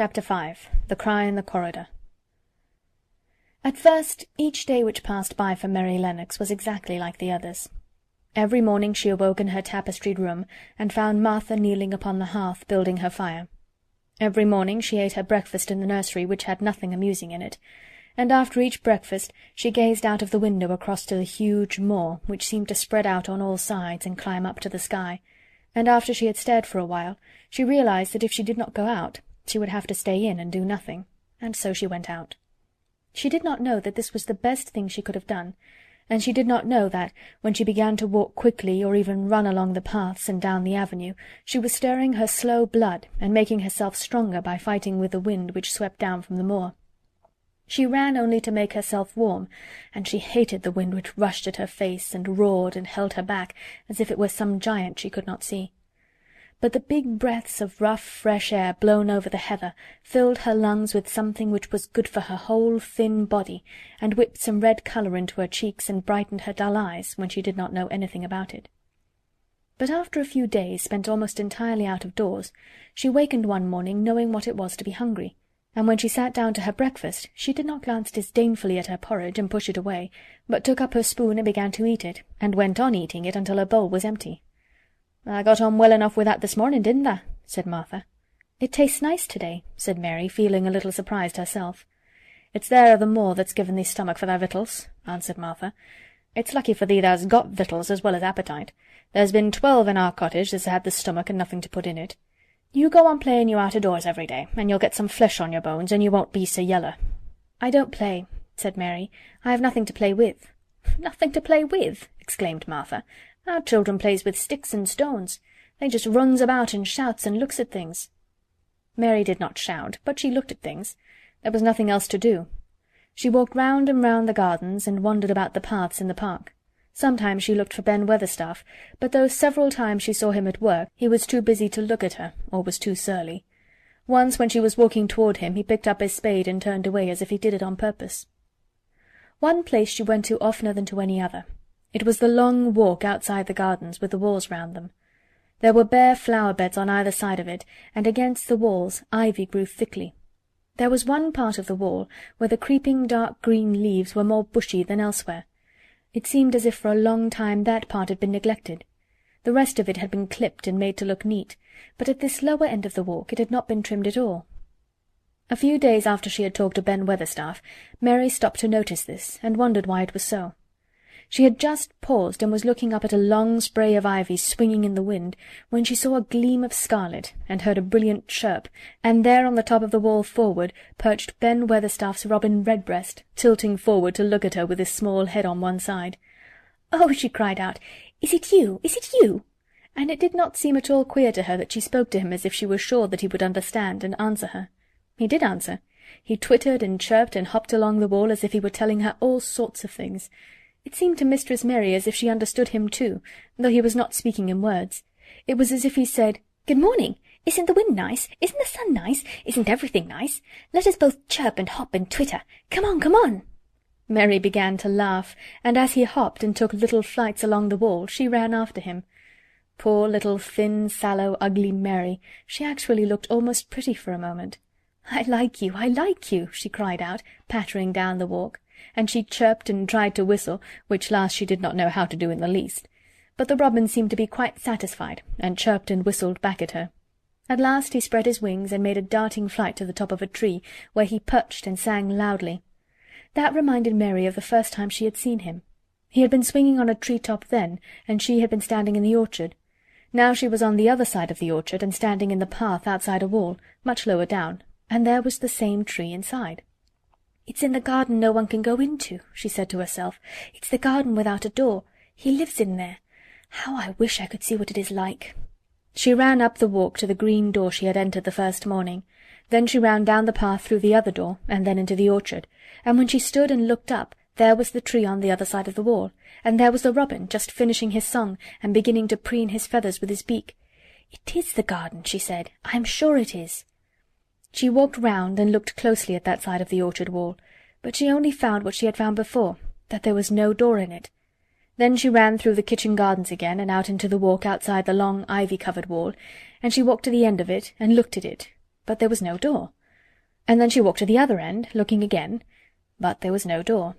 Chapter 5. The Cry in the Corridor. At first, each day which passed by for Mary Lennox was exactly like the others. Every morning she awoke in her tapestried room, and found Martha kneeling upon the hearth building her fire. Every morning she ate her breakfast in the nursery, which had nothing amusing in it, and after each breakfast she gazed out of the window across to the huge moor, which seemed to spread out on all sides and climb up to the sky, and after she had stared for a while, she realized that if she did not go out, she would have to stay in and do nothing, and so she went out. She did not know that this was the best thing she could have done, and she did not know that, when she began to walk quickly or even run along the paths and down the avenue, she was stirring her slow blood and making herself stronger by fighting with the wind which swept down from the moor. She ran only to make herself warm, and she hated the wind which rushed at her face and roared and held her back as if it were some giant she could not see. But the big breaths of rough, fresh air blown over the heather filled her lungs with something which was good for her whole thin body, and whipped some red colour into her cheeks and brightened her dull eyes when she did not know anything about it. But after a few days spent almost entirely out of doors, she wakened one morning knowing what it was to be hungry, and when she sat down to her breakfast she did not glance disdainfully at her porridge and push it away, but took up her spoon and began to eat it, and went on eating it until her bowl was empty. "I got on well enough with that this morning, didn't I?" said Martha. "It tastes nice to-day," said Mary, feeling a little surprised herself. "It's there o' the moor that's given thee stomach for thy victuals," answered Martha. "It's lucky for thee thou's got victuals as well as appetite. There's been 12 in our cottage that's had the stomach and nothing to put in it. You go on playing you out o' doors every day, and you'll get some flesh on your bones, and you won't be so yeller." "I don't play," said Mary. "I have nothing to play with." "Nothing to play with!" exclaimed Martha. "Our children plays with sticks and stones. They just runs about and shouts and looks at things." Mary did not shout, but she looked at things. There was nothing else to do. She walked round and round the gardens and wandered about the paths in the park. Sometimes she looked for Ben Weatherstaff, but though several times she saw him at work, he was too busy to look at her, or was too surly. Once when she was walking toward him, he picked up his spade and turned away as if he did it on purpose. One place she went to oftener than to any other. It was the long walk outside the gardens with the walls round them. There were bare flower-beds on either side of it, and against the walls ivy grew thickly. There was one part of the wall where the creeping dark green leaves were more bushy than elsewhere. It seemed as if for a long time that part had been neglected. The rest of it had been clipped and made to look neat, but at this lower end of the walk it had not been trimmed at all. A few days after she had talked to Ben Weatherstaff, Mary stopped to notice this, and wondered why it was so. She had just paused and was looking up at a long spray of ivy swinging in the wind, when she saw a gleam of scarlet, and heard a brilliant chirp, and there on the top of the wall forward perched Ben Weatherstaff's robin Redbreast, tilting forward to look at her with his small head on one side. "Oh!" she cried out, "is it you? Is it you?" And it did not seem at all queer to her that she spoke to him as if she was sure that he would understand and answer her. He did answer. He twittered and chirped and hopped along the wall as if he were telling her all sorts of things. It seemed to Mistress Mary as if she understood him too, though he was not speaking in words. It was as if he said, "Good morning! Isn't the wind nice? Isn't the sun nice? Isn't everything nice? Let us both chirp and hop and twitter. Come on, come on!" Mary began to laugh, and as he hopped and took little flights along the wall, she ran after him. Poor little thin, sallow, ugly Mary! She actually looked almost pretty for a moment. "I like you, I like you!" she cried out, pattering down the walk. And she chirped and tried to whistle, which last she did not know how to do in the least. But the robin seemed to be quite satisfied, and chirped and whistled back at her. At last he spread his wings and made a darting flight to the top of a tree, where he perched and sang loudly. That reminded Mary of the first time she had seen him. He had been swinging on a tree-top then, and she had been standing in the orchard. Now she was on the other side of the orchard and standing in the path outside a wall, much lower down, and there was the same tree inside. "It's in the garden no one can go into," she said to herself. "It's the garden without a door. He lives in there. How I wish I could see what it is like." She ran up the walk to the green door she had entered the first morning. Then she ran down the path through the other door, and then into the orchard, and when she stood and looked up, there was the tree on the other side of the wall, and there was the robin just finishing his song and beginning to preen his feathers with his beak. "It is the garden," she said. "I am sure it is." She walked round and looked closely at that side of the orchard wall, but she only found what she had found before, that there was no door in it. Then she ran through the kitchen gardens again and out into the walk outside the long ivy-covered wall, and she walked to the end of it and looked at it, but there was no door. and then she walked to the other end, looking again, but there was no door.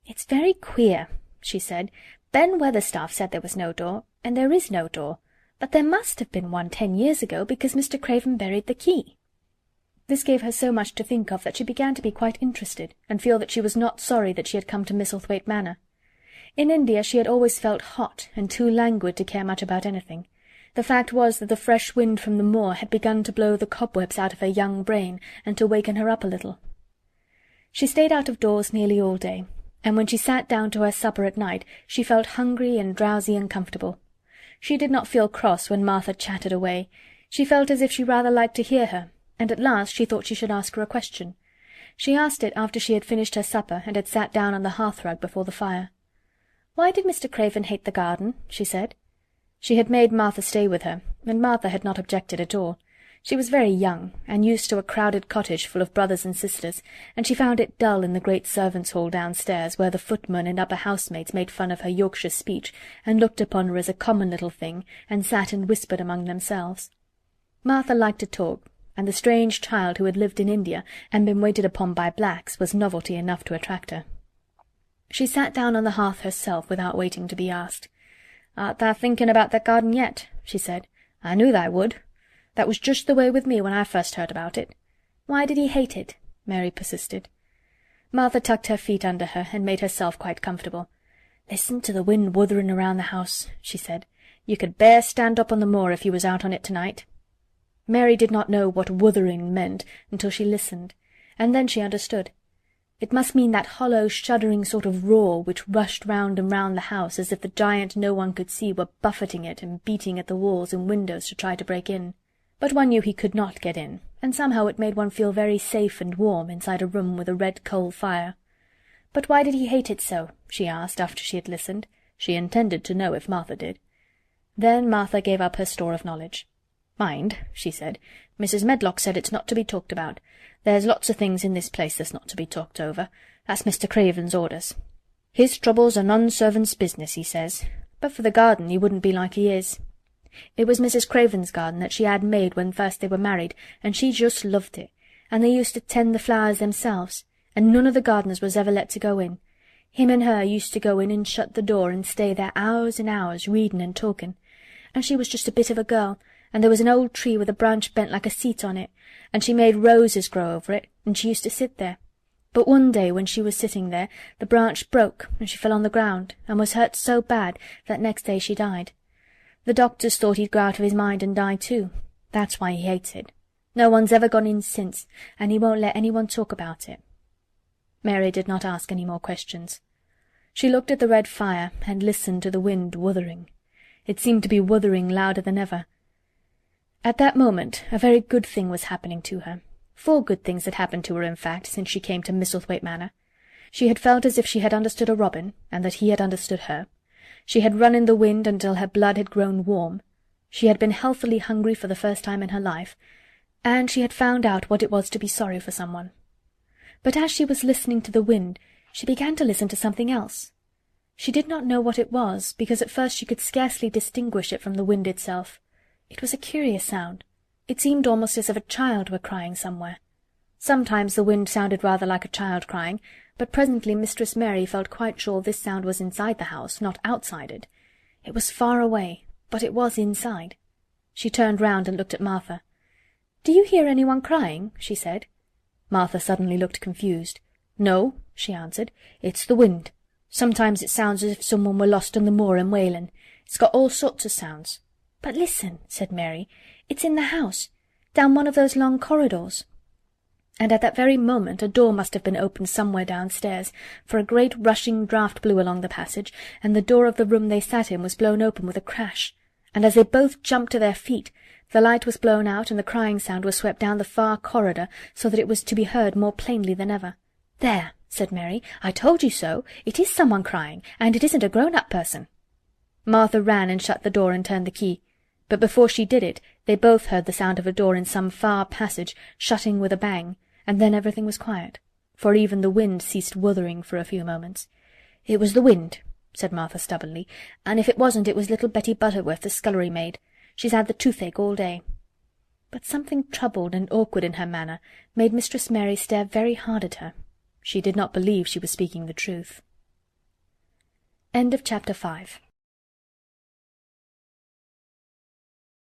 "It's very queer," she said. "Ben Weatherstaff said there was no door, and there is no door, but there must have been one 10 years ago, because Mr. Craven buried the key." This gave her so much to think of that she began to be quite interested, and feel that she was not sorry that she had come to Misselthwaite Manor. In India she had always felt hot and too languid to care much about anything. The fact was that the fresh wind from the moor had begun to blow the cobwebs out of her young brain, and to waken her up a little. She stayed out of doors nearly all day, and when she sat down to her supper at night she felt hungry and drowsy and comfortable. She did not feel cross when Martha chattered away. She felt as if she rather liked to hear her, and at last she thought she should ask her a question. She asked it after she had finished her supper and had sat down on the hearth-rug before the fire. "Why did Mr. Craven hate the garden?" she said. She had made Martha stay with her, and Martha had not objected at all. She was very young, and used to a crowded cottage full of brothers and sisters, and she found it dull in the great servants' hall downstairs, where the footmen and upper housemaids made fun of her Yorkshire speech, and looked upon her as a common little thing, and sat and whispered among themselves. Martha liked to talk, and the strange child who had lived in India and been waited upon by blacks was novelty enough to attract her. She sat down on the hearth herself without waiting to be asked. "Art thou thinking about that garden yet?" she said. "I knew thou would. That was just the way with me when I first heard about it." "Why did he hate it?" Mary persisted. Martha tucked her feet under her and made herself quite comfortable. "Listen to the wind wuthering around the house," she said. "You could bear stand up on the moor if you was out on it tonight." Mary did not know what wuthering meant until she listened, and then she understood. It must mean that hollow, shuddering sort of roar which rushed round and round the house as if the giant no one could see were buffeting it and beating at the walls and windows to try to break in. But one knew he could not get in, and somehow it made one feel very safe and warm inside a room with a red coal fire. "But why did he hate it so?" she asked after she had listened. She intended to know if Martha did. Then Martha gave up her store of knowledge. "Mind," she said, "Mrs. Medlock said it's not to be talked about. There's lots of things in this place that's not to be talked over. That's Mr. Craven's orders. His troubles are none servant's business, he says. But for the garden he wouldn't be like he is. It was Mrs. Craven's garden that she had made when first they were married, and she just loved it, and they used to tend the flowers themselves, and none of the gardeners was ever let to go in. Him and her used to go in and shut the door and stay there hours and hours, reading and talking. And she was just a bit of a girl, and there was an old tree with a branch bent like a seat on it, and she made roses grow over it, and she used to sit there. But one day when she was sitting there, the branch broke, and she fell on the ground, and was hurt so bad that next day she died. The doctors thought he'd go out of his mind and die too. That's why he hates it. No one's ever gone in since, and he won't let anyone talk about it." Mary did not ask any more questions. She looked at the red fire and listened to the wind wuthering. It seemed to be wuthering louder than ever. At that moment a very good thing was happening to her. 4 good things had happened to her, in fact, since she came to Misselthwaite Manor. She had felt as if she had understood a robin, and that he had understood her. She had run in the wind until her blood had grown warm. She had been healthily hungry for the first time in her life, and she had found out what it was to be sorry for someone. But as she was listening to the wind, she began to listen to something else. She did not know what it was, because at first she could scarcely distinguish it from the wind itself. It was a curious sound. It seemed almost as if a child were crying somewhere. Sometimes the wind sounded rather like a child crying, but presently Mistress Mary felt quite sure this sound was inside the house, not outside it. It was far away, but it was inside. She turned round and looked at Martha. "Do you hear anyone crying?" she said. Martha suddenly looked confused. "No," she answered. "It's the wind. Sometimes it sounds as if someone were lost on the moor and wailing. It's got all sorts of sounds." "But listen," said Mary. "It's in the house, down one of those long corridors." And at that very moment a door must have been opened somewhere downstairs, for a great rushing draught blew along the passage, and the door of the room they sat in was blown open with a crash, and as they both jumped to their feet, the light was blown out and the crying sound was swept down the far corridor, so that it was to be heard more plainly than ever. "There," said Mary, "I told you so. It is someone crying, and it isn't a grown-up person." Martha ran and shut the door and turned the key. But before she did it, they both heard the sound of a door in some far passage shutting with a bang, and then everything was quiet, for even the wind ceased wuthering for a few moments. "It was the wind," said Martha stubbornly, "and if it wasn't, it was little Betty Butterworth, the scullery maid. She's had the toothache all day." but something troubled and awkward in her manner made Mistress Mary stare very hard at her. She did not believe she was speaking the truth. End of chapter 5.